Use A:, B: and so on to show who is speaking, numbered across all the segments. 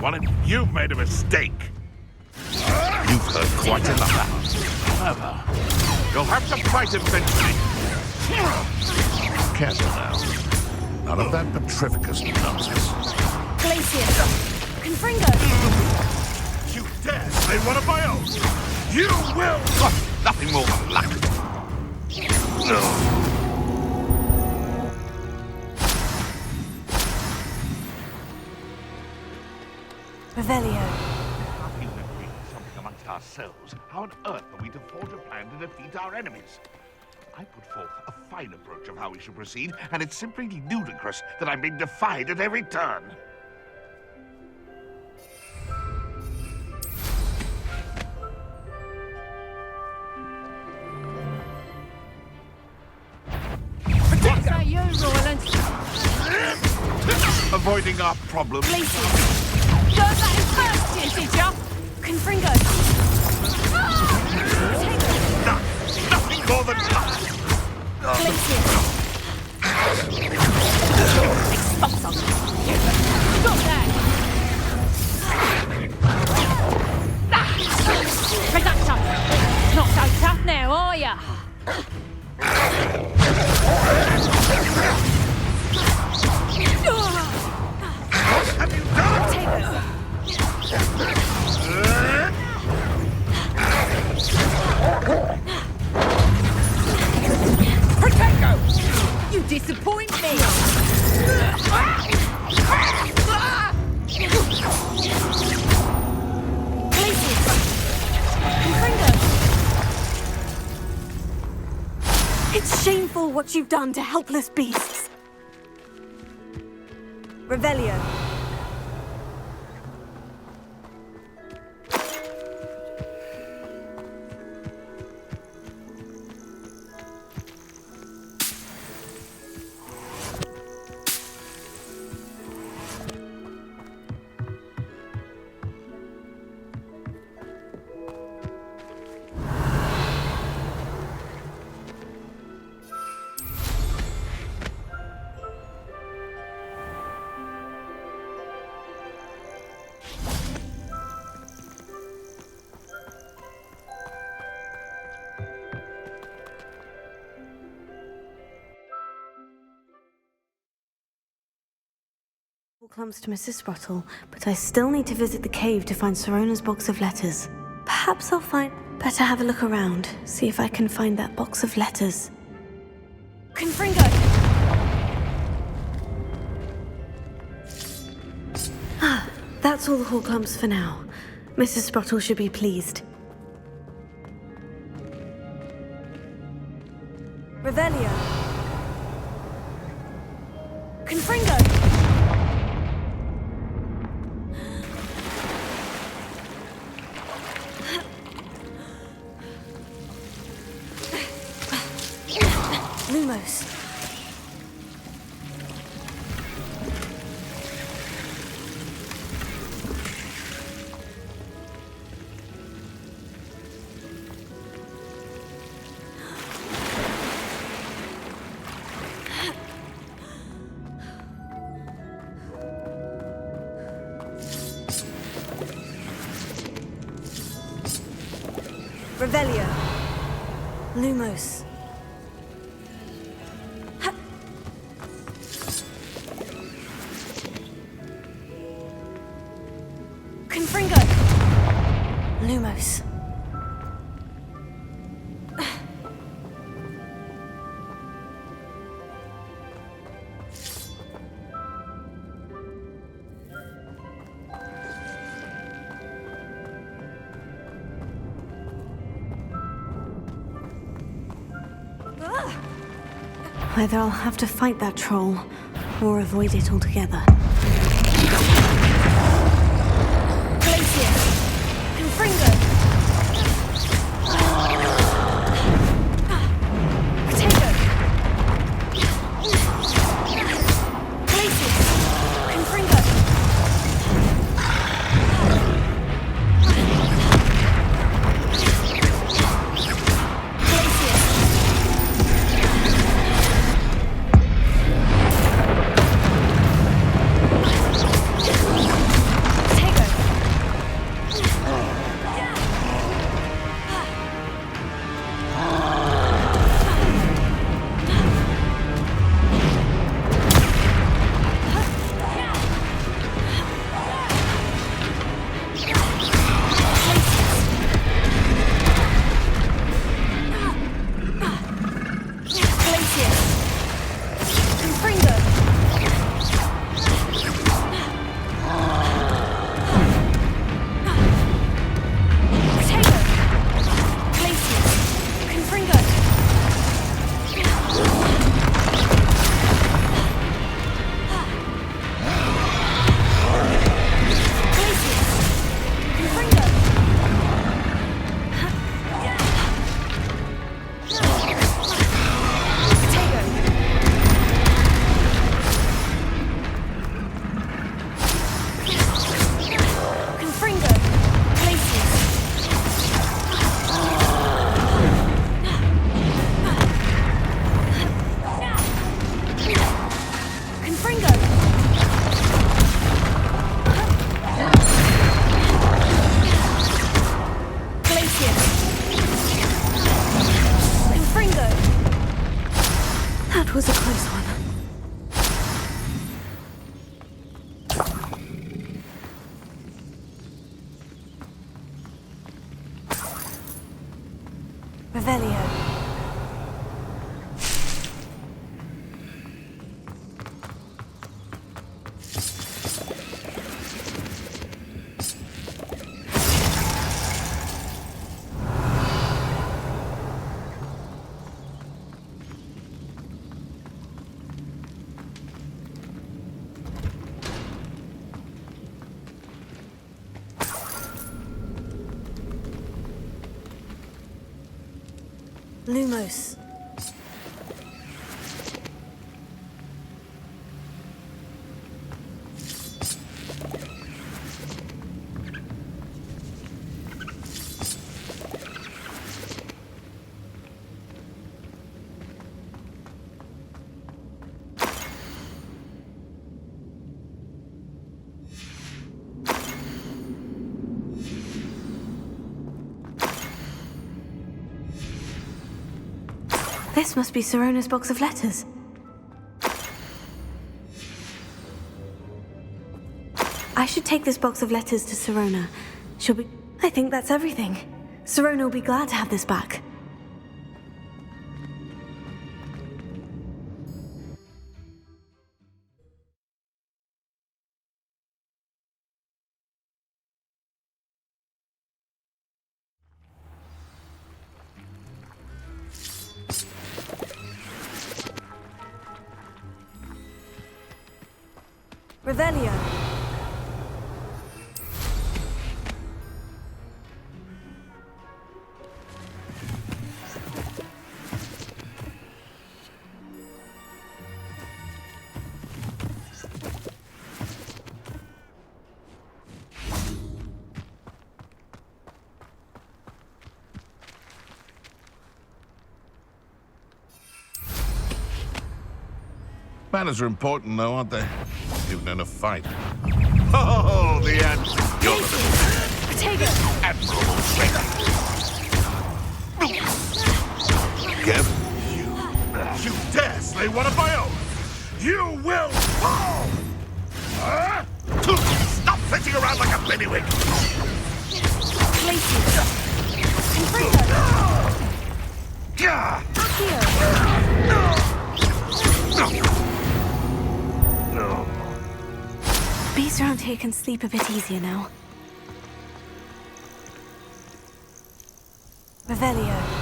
A: Well, you've made a mistake. You've heard quite enough. However, you'll have to fight eventually. Careful now. None of that petrificus nonsense.
B: Glacier! Confringo!
A: You dare say one of my own? You will! Oh, nothing more than luck.
B: Revelio.
A: Nothing that we something amongst ourselves. How on earth are we to forge a plan to defeat our enemies? I put forth a fine approach of how we should proceed, and it's simply ludicrous that I'm being defied at every turn.
B: Is that you, Roland?
A: Avoiding our problems.
B: Glacier! Got that in first, did ya? Confringo!
A: Nothing more than luck.
B: Glacier! Expulsum! Stop that! Reductor! Not so tough now, are ya?
A: What have you done?
B: Protego! You disappoint me! It's shameful what you've done to helpless beasts. Revelio. Comes to Mrs. Sprottle, but I still need to visit the cave to find Sorona's box of letters. Perhaps I'll better have a look around, see if I can find that box of letters. Confringo! Ah, that's all the Horcrux for now. Mrs. Sprottle should be pleased. Revelio! Confringo! Lumos. Revelio. Lumos. Confringo! Lumos. Either I'll have to fight that troll, or avoid it altogether. Glacier! Confringo! Potato! Glacier! Confringo! Glacier! Lumos. This must be Sirona's box of letters. I should take this box of letters to Sirona. She'll be... I think that's everything. Sirona will be glad to have this back. Revelio.
A: Manners are important, though, aren't they? Even in a fight. Oh, the end. You're the
B: Potato.
A: admirable strength. Careful. You dare slay one of my own! You will fall! Stop flitting around like a bennywig!
B: Bees around here can sleep a bit easier now. Revelio.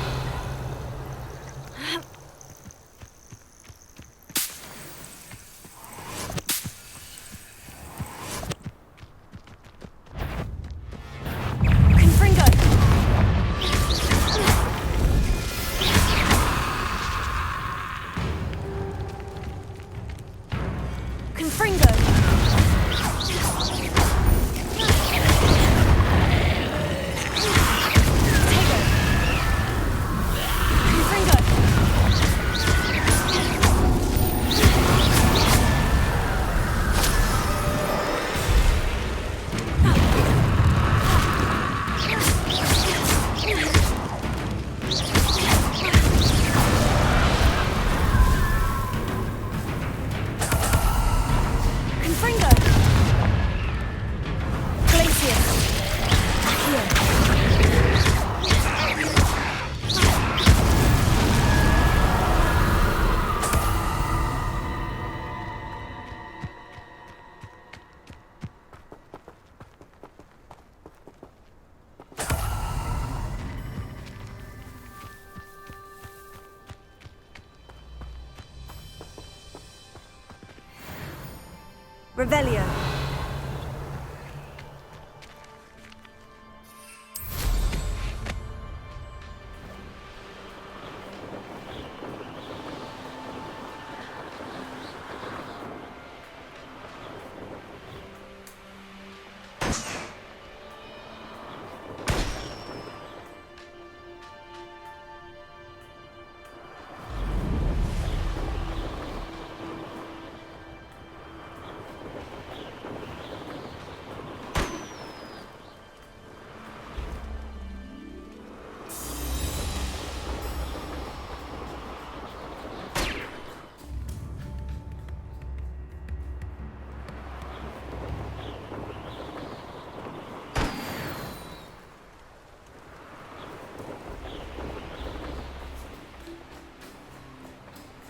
B: Revelio.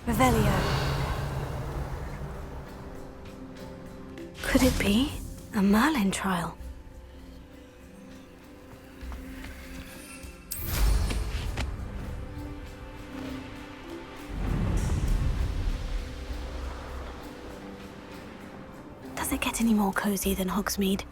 B: Revelio. Could it be a Merlin trial? Does it get any more cozy than Hogsmeade?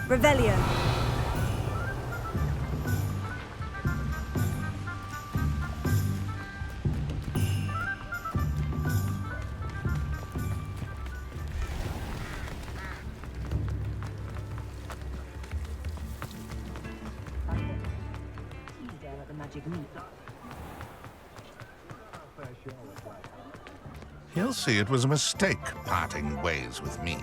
B: Revelio.
A: He'll see it was a mistake parting ways with me.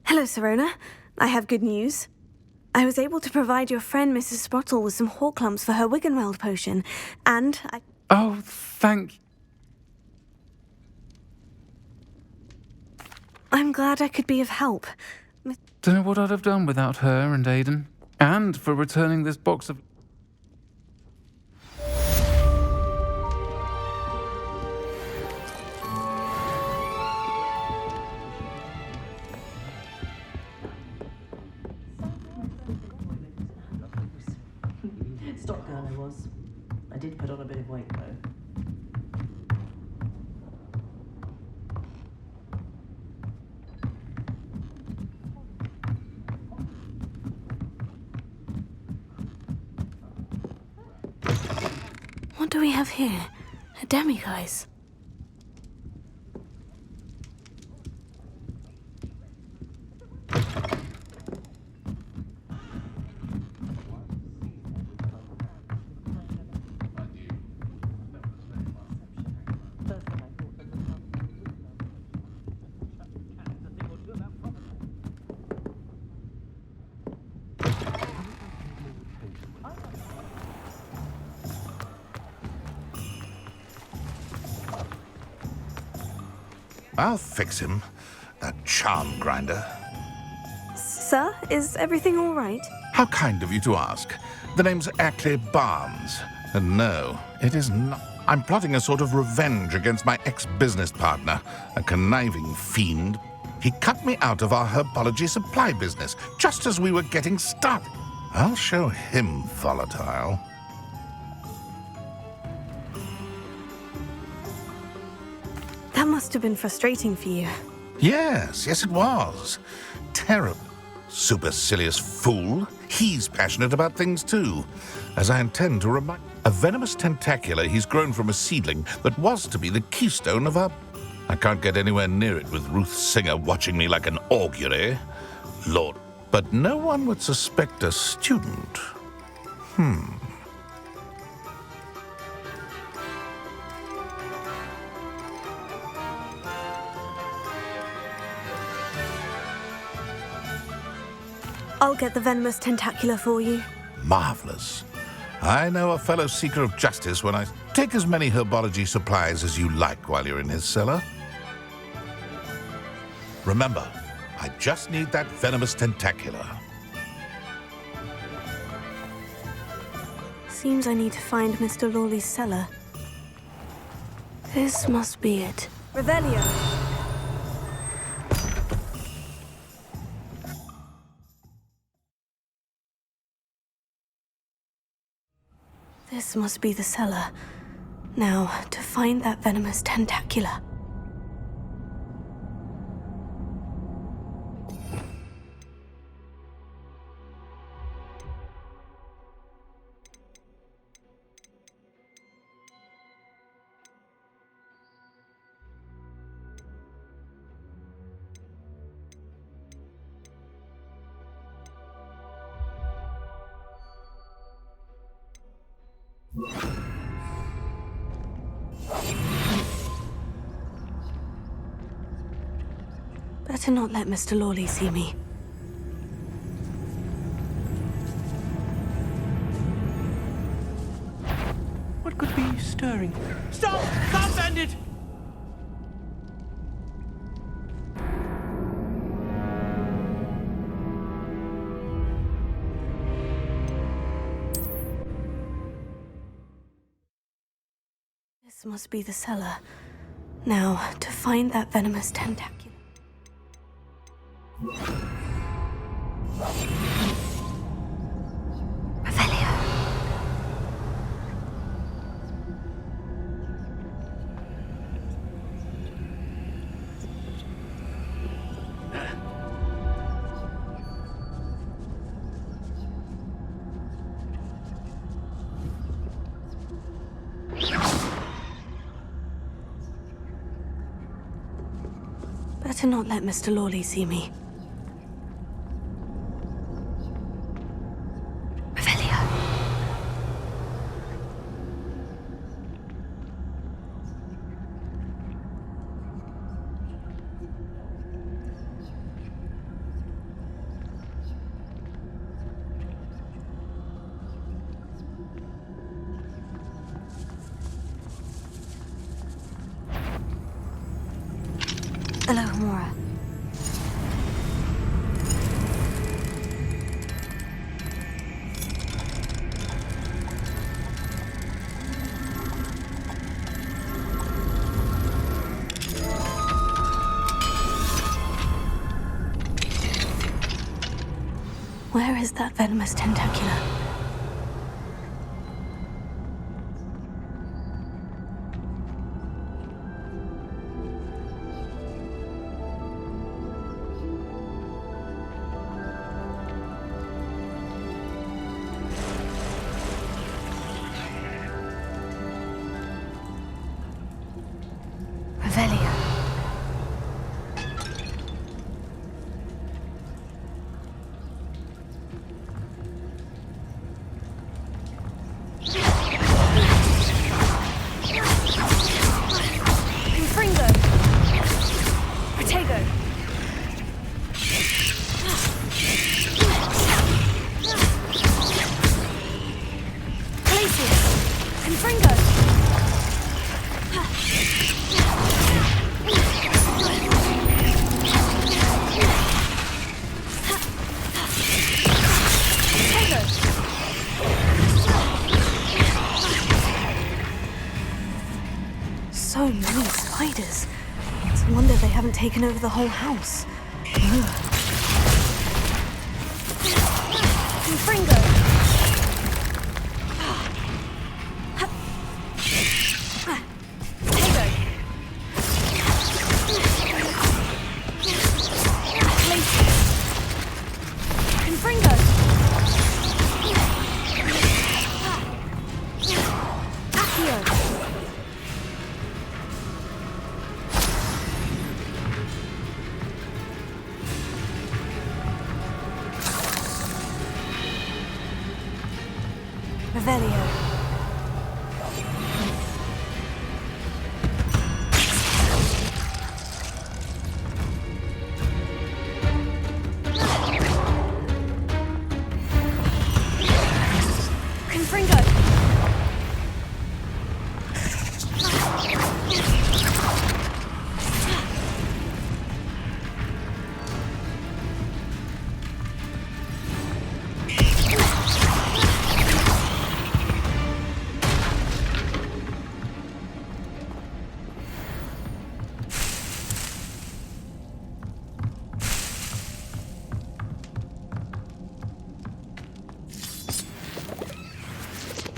B: Hello, Sirona. I have good news. I was able to provide your friend Mrs. Sprottle with some Horklumps for her Wiggenweld potion, and I...
C: Oh, thank...
B: I'm glad I could be of help.
C: Don't know what I'd have done without her and Aidan. And for returning this box of...
D: Stock girl I was. I did put on a bit of weight though.
B: What do we have here? A demiguise.
A: I'll fix him, that charm grinder.
B: Sir, is everything all right?
A: How kind of you to ask. The name's Ackley Barnes. And no, it is not. I'm plotting a sort of revenge against my ex-business partner, a conniving fiend. He cut me out of our herbology supply business, just as we were getting started. I'll show him volatile.
B: That must have been frustrating for you.
A: Yes, it was. Terrible. Supercilious fool. He's passionate about things too. As I intend to remind... A venomous tentacula he's grown from a seedling that was to be the keystone of our... I can't get anywhere near it with Ruth Singer watching me like an augury. Lord. But no one would suspect a student.
B: I'll get the venomous tentacula for you.
A: Marvelous. I know a fellow seeker of justice when I take as many herbology supplies as you like while you're in his cellar. Remember, I just need that venomous tentacula.
B: Seems I need to find Mr. Lawley's cellar. This must be it. Revelio! This must be the cellar. Now, to find that venomous tentacula. Better not let Mr. Lawley see me.
E: What could be stirring? Stop! Stop, bandit!
B: This must be the cellar. Now, to find that venomous tentaculum. Revelio. Better not let Mr. Lawley see me. Revelio. Hello, Mora. Where is that venomous tentacula? Revelio. Confringo. Protego. Glacius. Confringo. So many spiders. It's a wonder they haven't taken over the whole house. Confringo. Potato. Glacius. Confringo. Accio. Revelio. Confringo.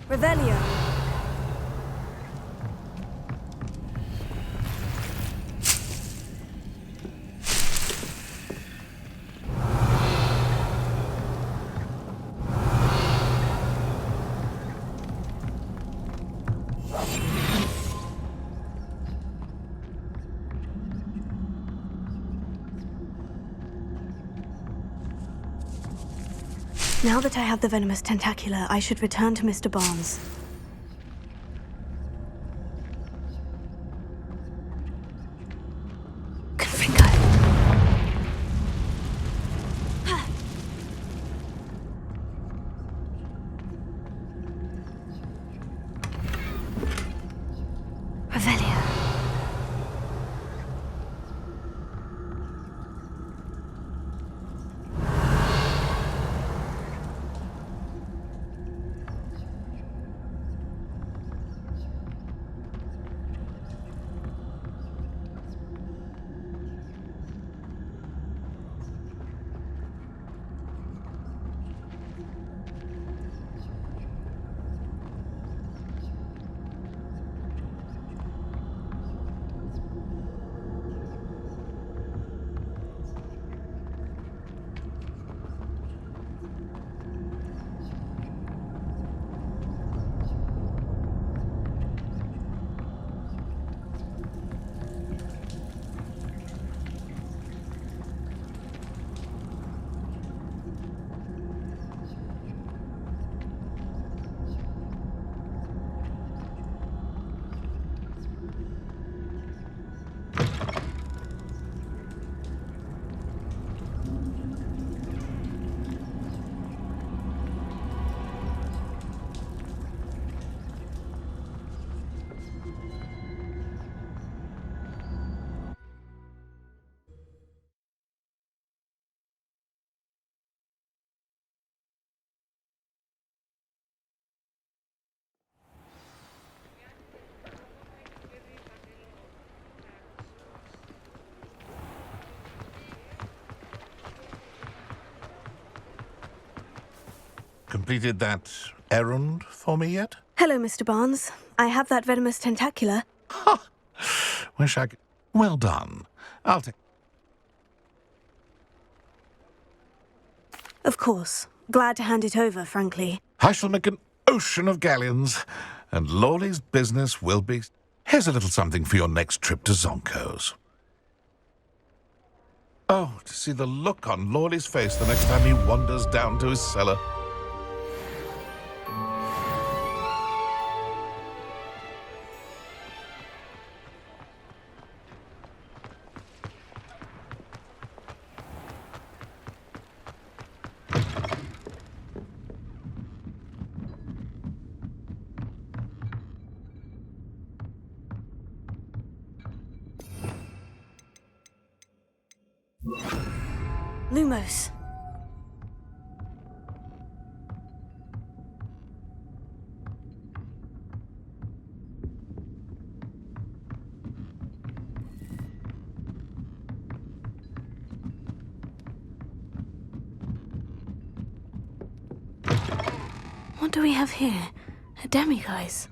B: Revelio. Now that I have the venomous tentacula, I should return to Mr. Barnes. Confringo. Revelio.
F: completed that errand for me yet?
B: Hello, Mr. Barnes. I have that venomous tentacula.
F: Ha! Wish I could... Well done. I'll take...
B: Of course. Glad to hand it over, frankly.
F: I shall make an ocean of galleons, and Lawley's business will be... Here's a little something for your next trip to Zonko's. Oh, to see the look on Lawley's face the next time he wanders down to his cellar.
B: Lumos. What do we have here? A demiguise.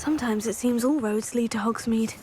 B: Sometimes it seems all roads lead to Hogsmeade.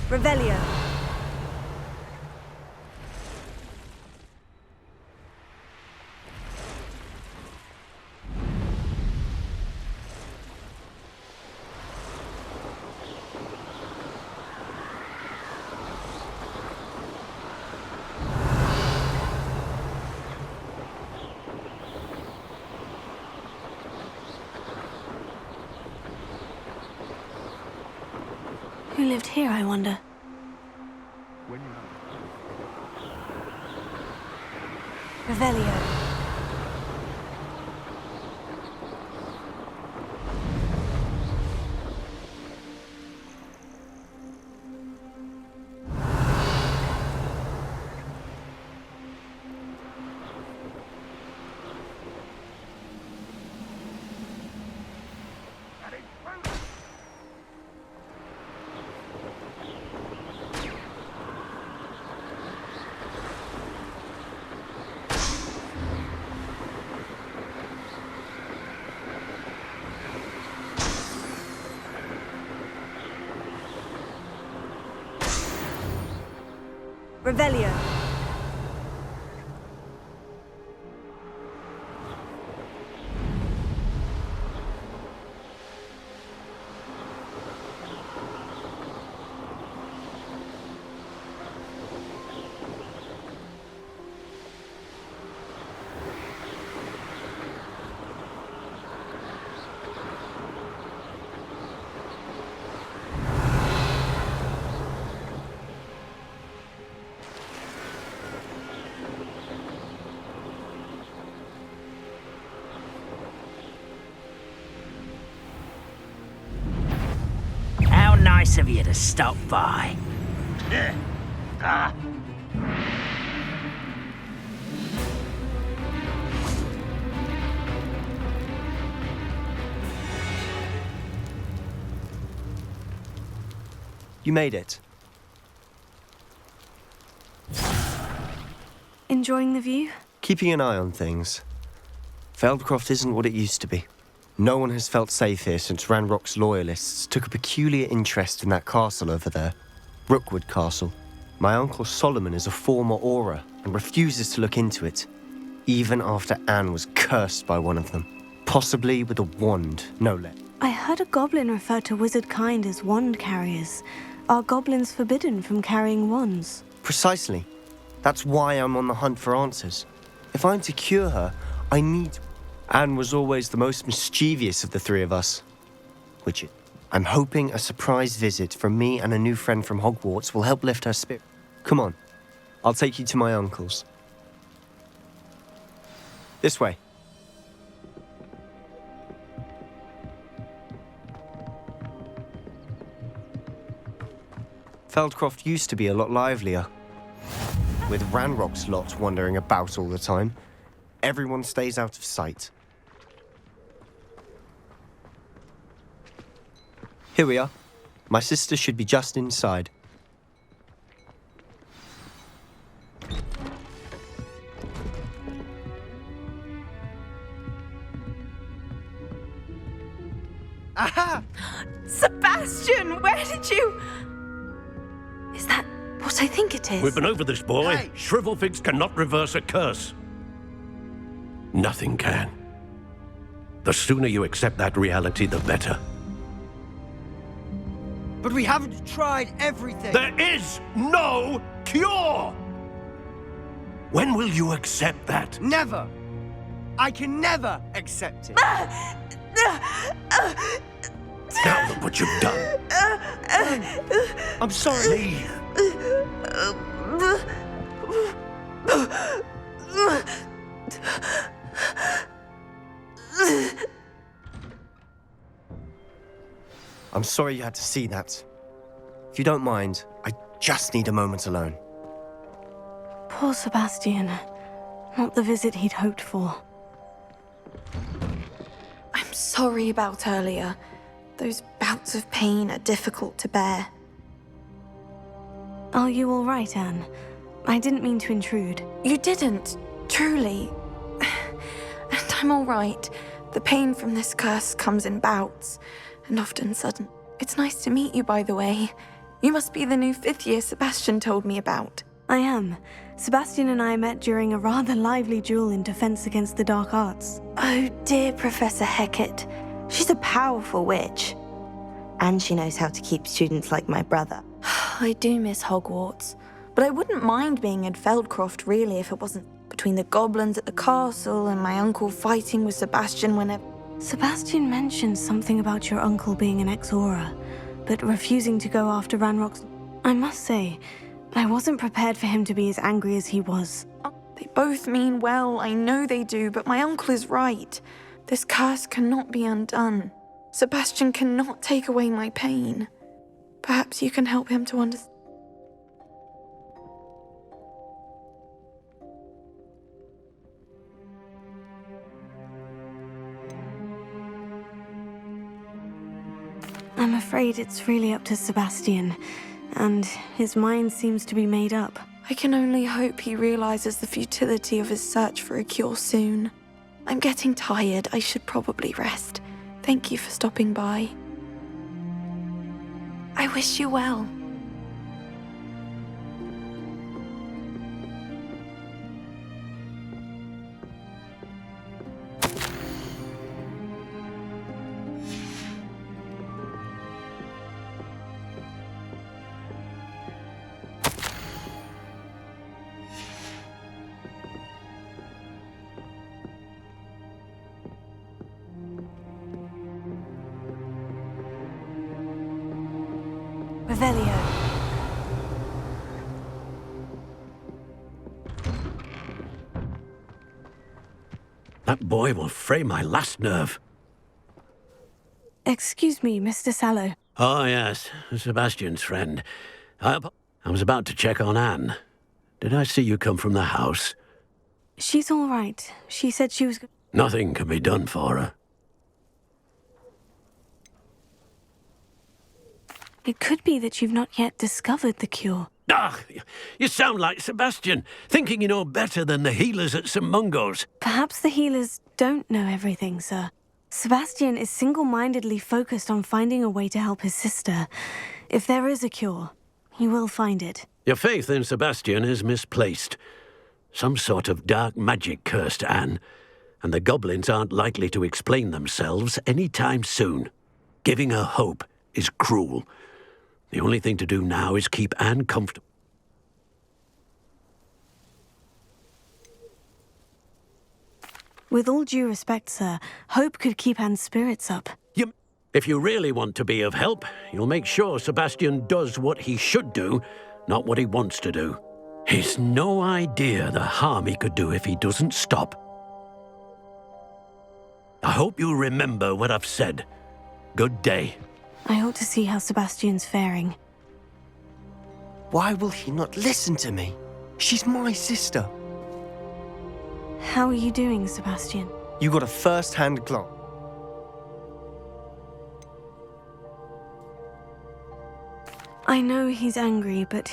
B: Revelio. Who lived here, I wonder? Revelio. Revelio.
G: How nice of you to stop by.
E: You made it.
B: Enjoying the view?
E: Keeping an eye on things. Feldcroft isn't what it used to be. No one has felt safe here since Ranrock's loyalists took a peculiar interest in that castle over there. Rookwood Castle. My uncle Solomon is a former Auror and refuses to look into it, even after Anne was cursed by one of them. Possibly with a wand, no less.
B: I heard a goblin refer to wizard kind as wand carriers. Are goblins forbidden from carrying wands?
E: Precisely. That's why I'm on the hunt for answers. If I'm to cure her, I need... Anne was always the most mischievous of the three of us. I'm hoping a surprise visit from me and a new friend from Hogwarts will help lift her spirit. Come on, I'll take you to my uncle's. This way. Feldcroft used to be a lot livelier. With Ranrock's lot wandering about all the time, everyone stays out of sight. Here we are. My sister should be just inside.
H: Aha!
B: Sebastian, where did you... Is that what I think it is?
I: We've been over this, boy.
H: Hey!
I: Shrivelfigs cannot reverse a curse. Nothing can. The sooner you accept that reality, the better.
H: But we haven't tried everything.
I: There is no cure! When will you accept that?
H: Never. I can never accept it.
I: Now look what you've done.
E: I'm sorry.
I: Leave.
E: I'm sorry you had to see that. If you don't mind, I just need a moment alone.
B: Poor Sebastian. Not the visit he'd hoped for.
J: I'm sorry about earlier. Those bouts of pain are difficult to bear.
B: Are you all right, Anne? I didn't mean to intrude.
J: You didn't, truly. And I'm all right. The pain from this curse comes in bouts, and often sudden. It's nice to meet you, by the way. You must be the new 5th year Sebastian told me about.
B: I am. Sebastian and I met during a rather lively duel in Defense Against the Dark Arts.
J: Oh dear, Professor Hecat. She's a powerful witch. And she knows how to keep students like my brother. I do miss Hogwarts. But I wouldn't mind being in Feldcroft, really, if it wasn't between the goblins at the castle and my uncle fighting with Sebastian whenever...
B: Sebastian mentioned something about your uncle being an ex-Auror, but refusing to go after Ranrock's... I must say, I wasn't prepared for him to be as angry as he was.
J: They both mean well, I know they do, but my uncle is right. This curse cannot be undone. Sebastian cannot take away my pain. Perhaps you can help him to understand.
B: I'm afraid it's really up to Sebastian, and his mind seems to be made up.
J: I can only hope he realizes the futility of his search for a cure soon. I'm getting tired. I should probably rest. Thank you for stopping by. I wish you well.
B: Revelio.
I: That boy will fray my last nerve.
B: Excuse me, Mr. Sallow.
I: Oh, yes, Sebastian's friend. I was about to check on Anne. Did I see you come from the house?
B: She's all right. She said she was...
I: Nothing can be done for her.
B: It could be that you've not yet discovered the cure.
I: Ah, you sound like Sebastian, thinking you know better than the healers at St. Mungo's.
B: Perhaps the healers don't know everything, sir. Sebastian is single-mindedly focused on finding a way to help his sister. If there is a cure, he will find it.
I: Your faith in Sebastian is misplaced. Some sort of dark magic cursed Anne, and the goblins aren't likely to explain themselves any time soon. Giving her hope is cruel. The only thing to do now is keep Anne comfortable.
B: With all due respect, sir, hope could keep Anne's spirits up.
I: If you really want to be of help, you'll make sure Sebastian does what he should do, not what he wants to do. He's no idea the harm he could do if he doesn't stop. I hope you'll remember what I've said. Good day.
B: I ought to see how Sebastian's faring.
E: Why will he not listen to me? She's my sister.
B: How are you doing, Sebastian?
E: You got a first-hand glance.
B: I know he's angry, but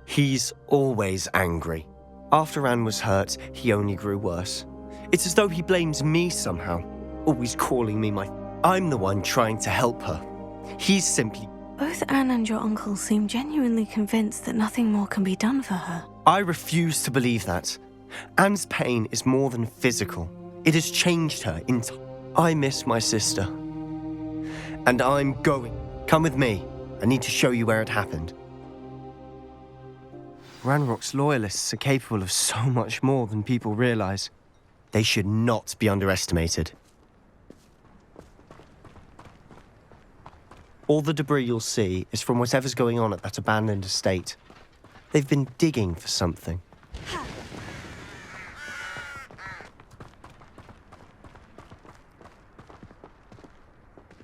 E: He's always angry. After Anne was hurt, he only grew worse. It's as though he blames me somehow, always calling me my... I'm the one trying to help her. He's simply...
B: Both Anne and your uncle seem genuinely convinced that nothing more can be done for her.
E: I refuse to believe that. Anne's pain is more than physical. It has changed her into... I miss my sister. And I'm going. Come with me. I need to show you where it happened. Ranrock's loyalists are capable of so much more than people realize. They should not be underestimated. All the debris you'll see is from whatever's going on at that abandoned estate. They've been digging for something.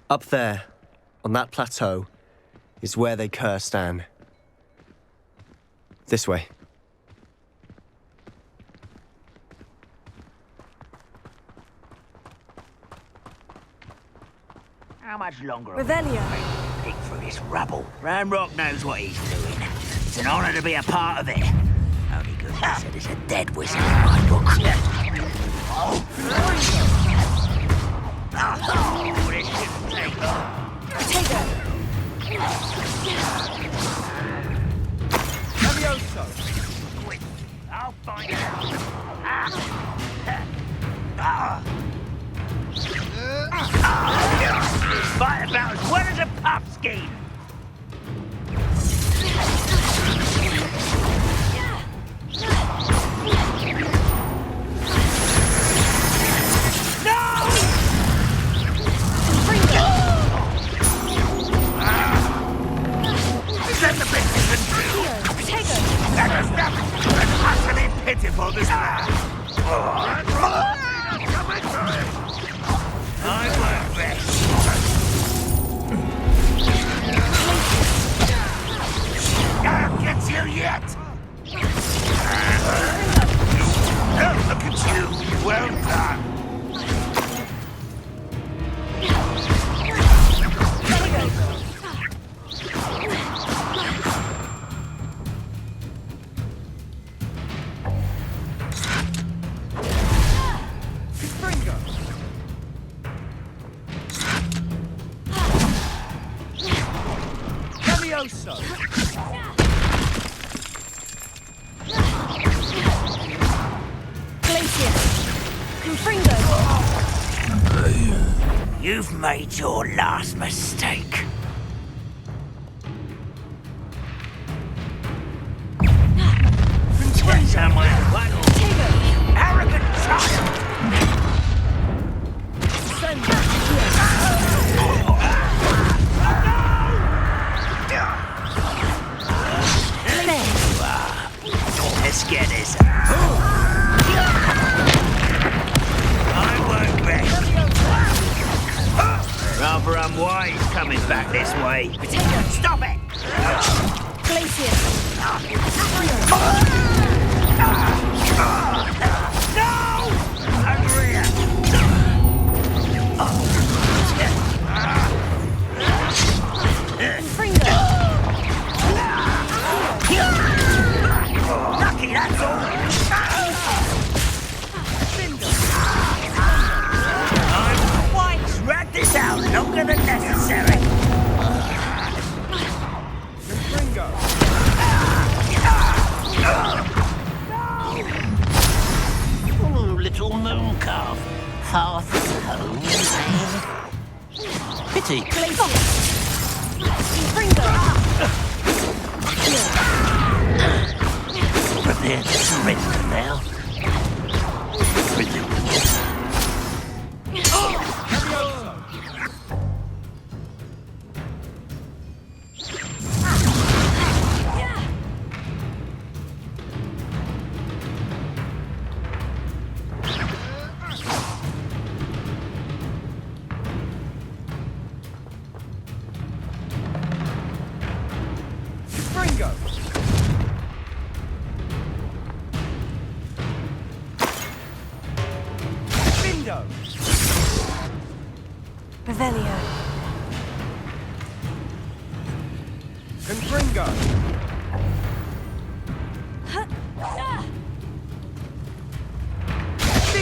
E: Up there, on that plateau, is where they cursed Anne. This way.
G: How much longer?
B: Revelio.
G: Dig through this rubble. Ranrock knows what he's doing. It's an honor to be a part of it. Only good news that it's a dead wizard in my book. Oh, this shouldn't take long.
B: Potato!
G: skin.
A: Is that the best you can do? That is nothing but utterly pitiful, this man. Coming for it.
G: I won't rest.
A: I'll get you yet. Look at you. Well done.
H: Levioso!
G: You've made your last mistake. Get somewhere, what? You arrogant child! There you are. Let's get this. I won't rest. Rather unwise coming back this way. Stop it! No! Over here! Lucky, that's all. I'm quite drag this out longer than necessary. Oh, little moon calf. Hearth home, eh? Pity. Prepare to surrender now.
B: Revelio.
H: Confringo!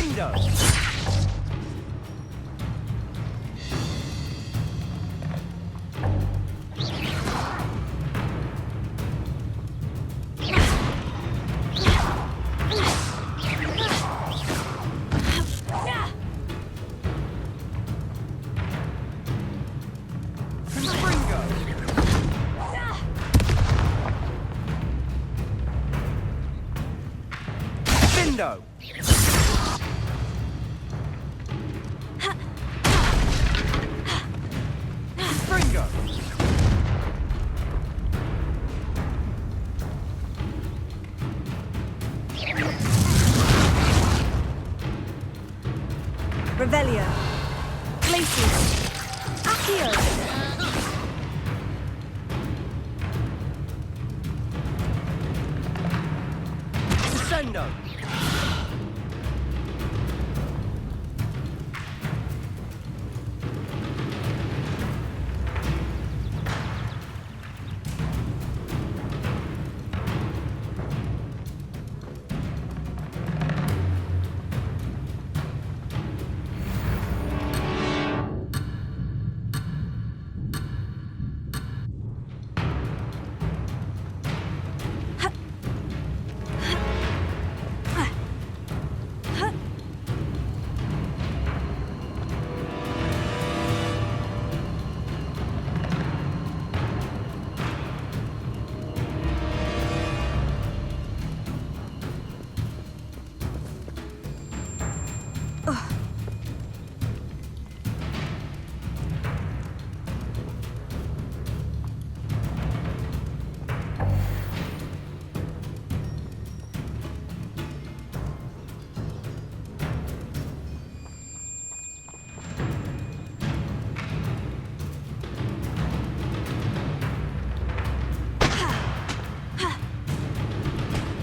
H: Bindo! Bindo! Fringo!
B: Revelio. Glacius. Accio.
H: Descendo!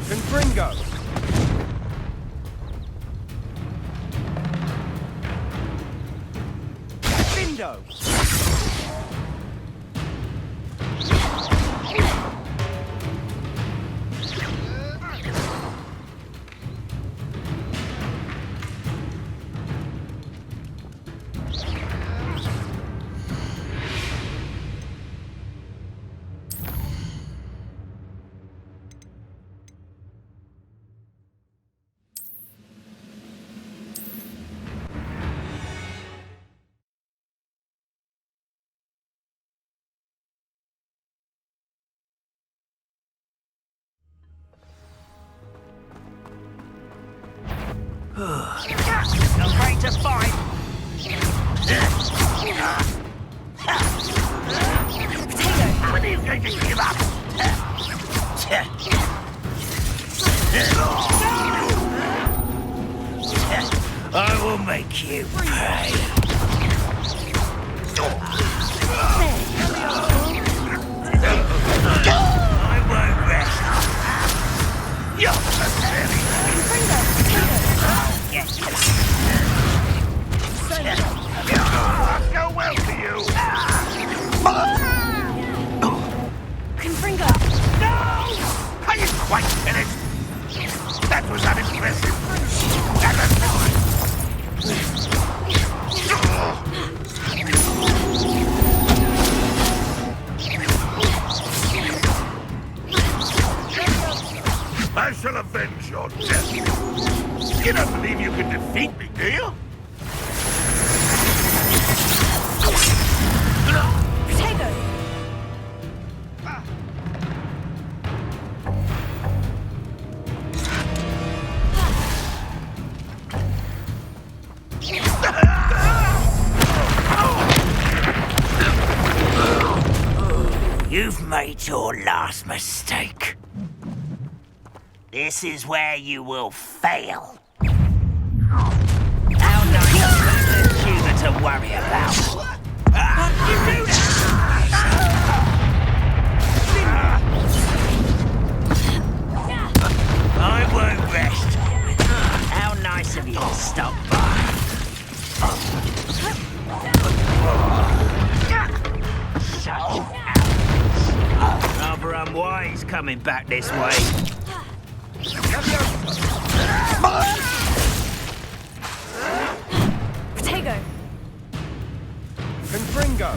H: Confringo! Bindo!
G: Not afraid to fight. How are you going to give up? I will make you pay. I won't rest. You're pathetic.
A: Go well for you.
B: Confringo!
A: No! Are you quite finished? That was unimpressive. I shall avenge your death. You don't believe you can defeat me, do you?
B: Potato!
G: You've made your last mistake. This is where you will fail. How nice of the humour to worry about. You do I won't rest. How nice of you to stop by. Such rather unwise coming back this way.
B: Potato!
H: Confringo!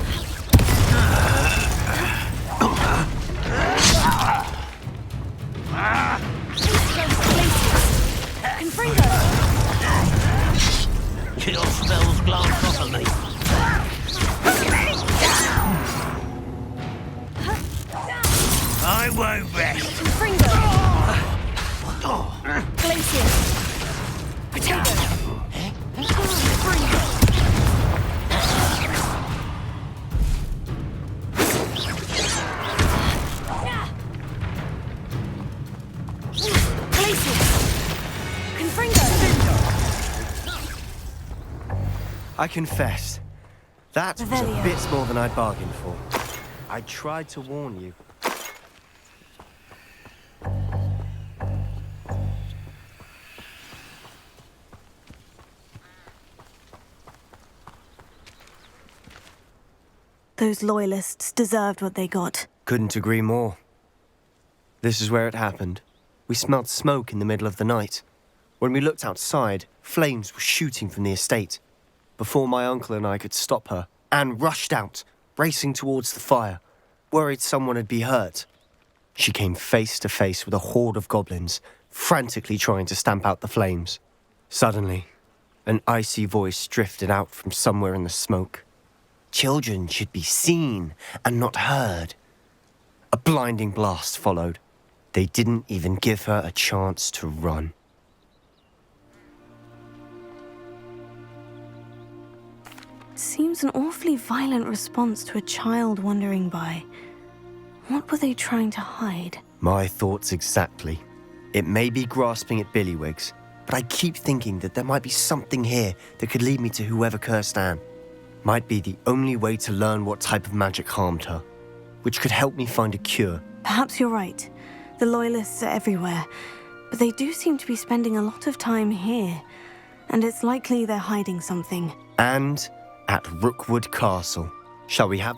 B: Confringo!
G: Your spells glance off of me. I won't rest.
B: Confringo! Glacier! Potato! Confringo! Glacier! Confringo!
E: I confess, that was a
B: Revelio.
E: bit more than I'd bargained for. I tried to warn you.
B: Those loyalists deserved what they got.
E: Couldn't agree more. This is where it happened. We smelled smoke in the middle of the night. When we looked outside, flames were shooting from the estate. Before my uncle and I could stop her, Anne rushed out, racing towards the fire, worried someone had been hurt. She came face to face with a horde of goblins, frantically trying to stamp out the flames. Suddenly, an icy voice drifted out from somewhere in the smoke. Children should be seen and not heard. A blinding blast followed. They didn't even give her a chance to run.
B: seems an awfully violent response to a child wandering by. What were they trying to hide?
E: My thoughts exactly. It may be grasping at Billywigs, but I keep thinking that there might be something here that could lead me to whoever cursed Anne. Might be the only way to learn what type of magic harmed her, which could help me find a cure.
B: Perhaps you're right. The Loyalists are everywhere, but they do seem to be spending a lot of time here, and it's likely they're hiding something.
E: And at Rookwood Castle. Shall we have...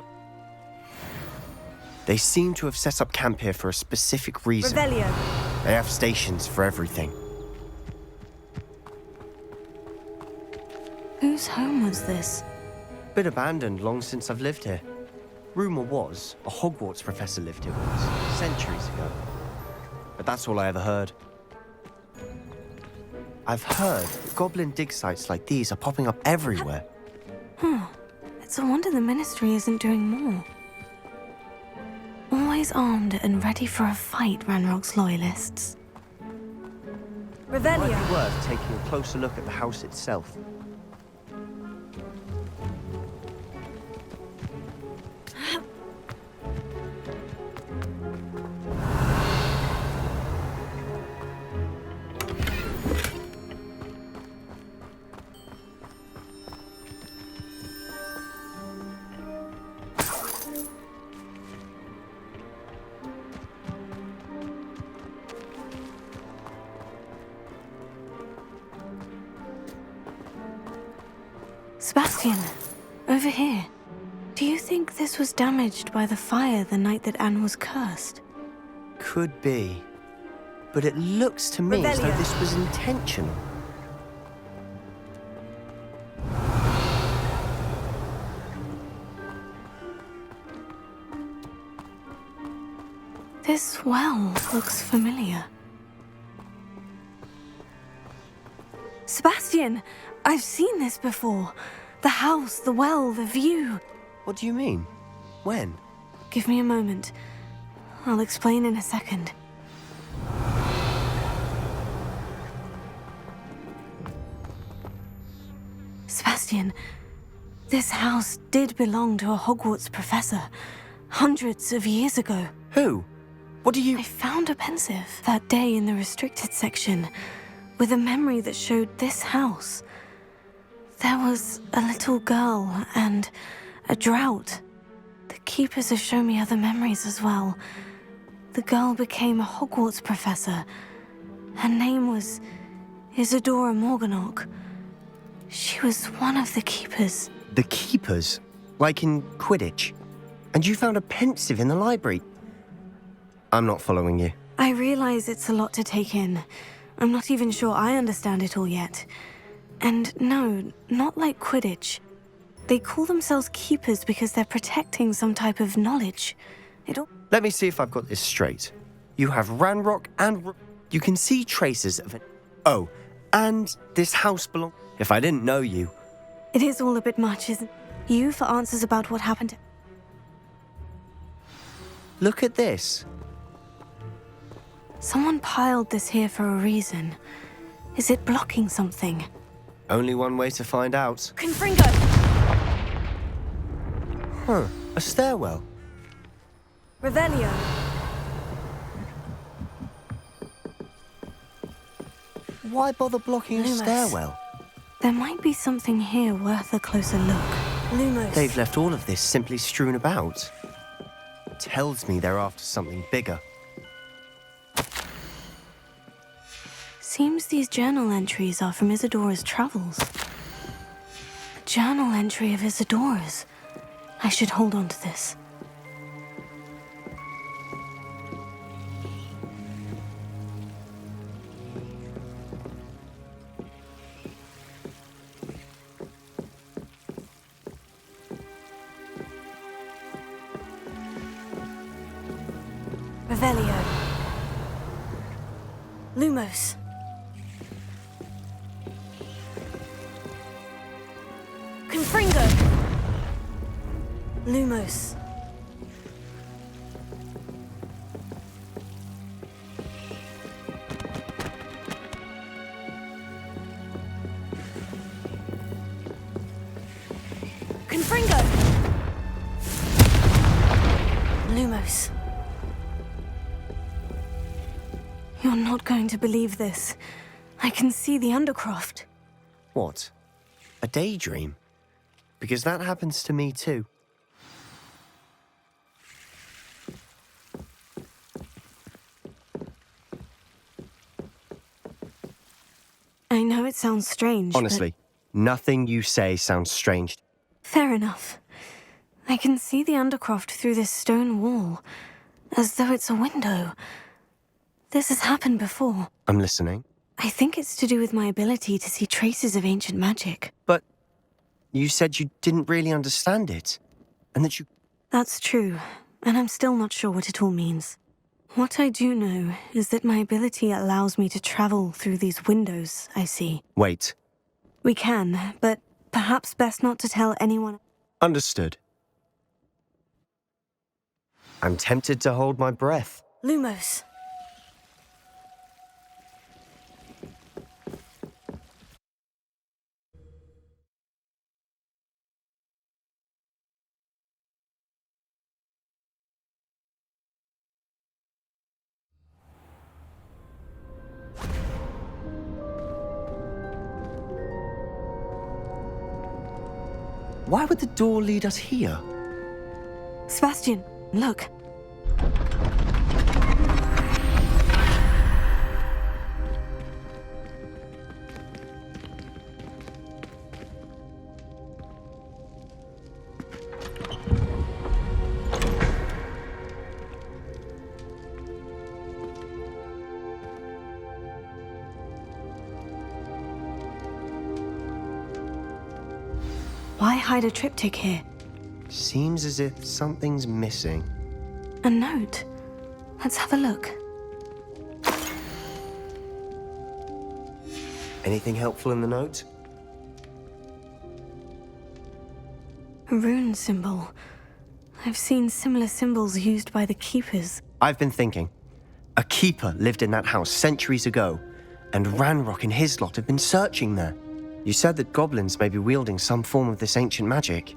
E: They seem to have set up camp here for a specific reason.
J: Revelio.
E: They have stations for everything.
B: Whose home was this?
E: Been abandoned long since I've lived here. Rumour was a Hogwarts professor lived here once, centuries ago. But that's all I ever heard. I've heard that goblin dig sites like these are popping up everywhere.
B: It's a wonder the Ministry isn't doing more. Always armed and ready for a fight, Ranrock's Loyalists.
E: Might be worth taking a closer look at the house itself.
B: Sebastian, over here. Do you think this was damaged by the fire the night that Anne was cursed?
E: Could be. But it looks to me as though this was intentional.
B: This well looks familiar. Sebastian, I've seen this before. The house, the well, the view.
E: What do you mean? When?
B: Give me a moment. I'll explain in a second. Sebastian, this house did belong to a Hogwarts professor, hundreds of years ago.
E: Who? What do you...
B: I found a pensive that day in the restricted section, with a memory that showed this house. There was a little girl and a drought. The keepers have shown me other memories as well. The girl became a Hogwarts professor. Her name was Isadora Morganach. She was one of the keepers.
E: The keepers? Like in Quidditch? And you found a pensive in the library? I'm not following you.
B: I realize it's a lot to take in. I'm not even sure I understand it all yet. And no, not like Quidditch. They call themselves keepers because they're protecting some type of knowledge.
E: Let me see if I've got this straight. You have Ranrock and... You can see traces of it. Oh, and this house belongs... If I didn't know you...
B: It is all a bit much, isn't it? You for answers about what happened.
E: Look at this.
B: Someone piled this here for a reason. Is it blocking something?
E: Only one way to find out.
B: Confringo!
E: Huh, a stairwell.
J: Revelio.
E: Why bother blocking a
B: Lumos.
E: stairwell?
B: There might be something here worth a closer look. Lumos.
E: They've left all of this simply strewn about. Tells me they're after something bigger.
B: Seems these journal entries are from Isadora's travels. A journal entry of Isadora's. I should hold on to this. Revelio. Lumos. Confringo. Lumos. Confringo! Lumos. You're not going to believe this. I can see the Undercroft.
E: What? A daydream? Because that happens to me too.
B: I know it sounds strange,
E: Honestly, nothing you say sounds strange.
B: but fair enough. I can see the Undercroft through this stone wall, as though it's a window. This has happened before.
E: I'm listening.
B: I think it's to do with my ability to see traces of ancient magic.
E: But you said you didn't really understand it, and that you...
B: That's true, and I'm still not sure what it all means. What I do know is that my ability allows me to travel through these windows I see.
E: Wait.
B: We can, but perhaps best not to tell anyone.
E: Understood. I'm tempted to hold my breath.
B: Lumos.
E: Why would the door lead us here?
B: Sebastian, look. Why hide a triptych here?
E: Seems as if something's missing.
B: A note. Let's have a look.
E: Anything helpful in the note?
B: A rune symbol. I've seen similar symbols used by the keepers.
E: I've been thinking. A keeper lived in that house centuries ago, and Ranrock and his lot have been searching there. You said that goblins may be wielding some form of this ancient magic.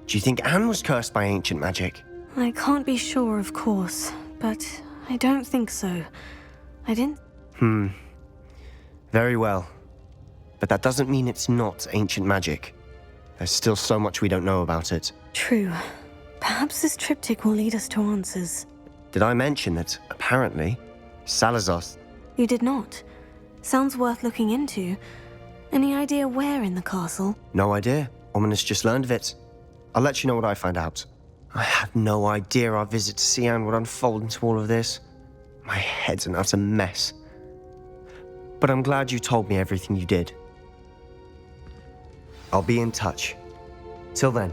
E: Do you think Anne was cursed by ancient magic?
B: I can't be sure, of course, but I don't think so. I didn't...
E: Very well. But that doesn't mean it's not ancient magic. There's still so much we don't know about it.
B: True. Perhaps this triptych will lead us to answers.
E: Did I mention that, apparently, Salazar...
B: You did not. Sounds worth looking into. Any idea where in the castle?
E: No idea. Ominous just learned of it. I'll let you know what I find out. I had no idea our visit to Sian would unfold into all of this. My head's an utter mess. But I'm glad you told me everything you did. I'll be in touch. Till then.